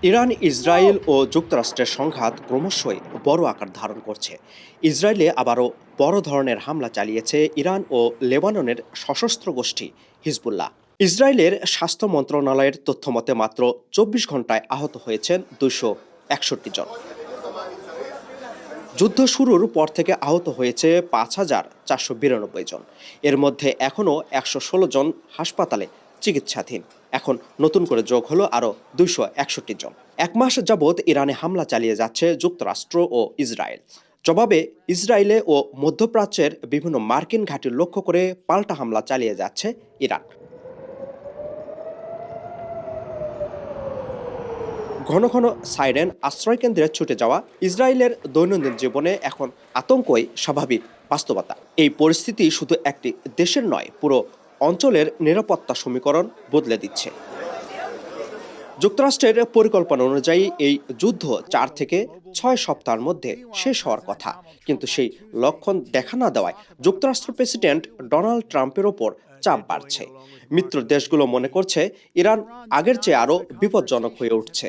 Iran, Israel ও যুক্তরাষ্ট্রের সংঘাত ক্রমশই বড় আকার ধারণ করছে। ইসরায়েলে আবারও বড় ধরনের হামলা চালিয়েছে ইরান ও লেবাননের সশস্ত্র গোষ্ঠী হিজবুল্লাহ। ইসরায়েলের স্বাস্থ্য মন্ত্রণালয়ের তথ্যমতে মাত্র ২৪ ঘন্টায় আহত হয়েছেন ২৬১ জন। যুদ্ধ শুরুর পর থেকে আহত হয়েছে ৫,৪৯২ জন। এর মধ্যে এখনও ১১৬ জন হাসপাতালে চিকিৎসাধীন। এখন নতুন করে যোগ হলো আরও ২৬১ জন। এক মাস যাবৎ ইরানে হামলা চালিয়ে যাচ্ছে যুক্তরাষ্ট্র ও ইসরায়েল। জবাবে ইসরায়েলে ও মধ্যপ্রাচ্যের বিভিন্ন মার্কিন ঘাঁটি লক্ষ্য করে পাল্টা হামলা চালিয়ে যাচ্ছে ইরান। ঘন ঘন সাইরেন, আশ্রয়কেন্দ্রে ছুটে যাওয়া ইসরায়েলের দৈনন্দিন জীবনে এখন আতঙ্কই স্বাভাবিক বাস্তবতা। এই পরিস্থিতি শুধু একটি দেশের নয়, পুরো অঞ্চলের নিরাপত্তা সমীকরণ বদলে দিচ্ছে। যুক্তরাষ্ট্রের পরিকল্পনা অনুযায়ী এই যুদ্ধ ৪ থেকে ৬ সপ্তাহের মধ্যে শেষ হওয়ার কথা, কিন্তু সেই লক্ষণ দেখা না দেওয়ায় যুক্তরাষ্ট্রের প্রেসিডেন্ট ডোনাল্ড ট্রাম্পের ওপর চাপ বাড়ছে। মিত্র দেশগুলো মনে করছে ইরান আগের চেয়ে আরও বিপজ্জনক হয়ে উঠছে।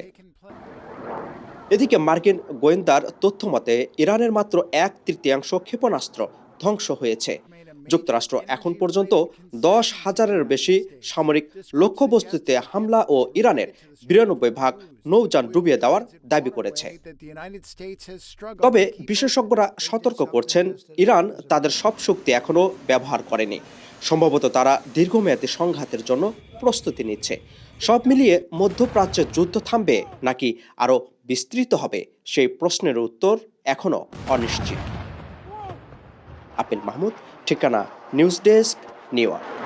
এদিকে মার্কিন গোয়েন্দার তথ্যমতে ইরানের মাত্র ১/৩ ক্ষেপণাস্ত্র ধ্বংস হয়েছে। যুক্তরাষ্ট্র এখন পর্যন্ত ১০,০০০-এর বেশি সামরিক লক্ষ্যবস্তুতে হামলা ও ইরানের ৯২ নৌযান ডুবিয়ে দেওয়ার দাবি করেছে। তবে বিশেষজ্ঞরা সতর্ক করছেন, ইরান তাদের সব শক্তি এখনও ব্যবহার করেনি। সম্ভবত তারা দীর্ঘমেয়াদী সংঘাতের জন্য প্রস্তুতি নিচ্ছে। সব মিলিয়ে মধ্যপ্রাচ্যের যুদ্ধ থামবে নাকি আরও বিস্তৃত হবে, সেই প্রশ্নের উত্তর এখনও অনিশ্চিত। আপিল মাহমুদ, ঠিকানা নিউজ ডেস্ক, নিউ ইয়র্ক।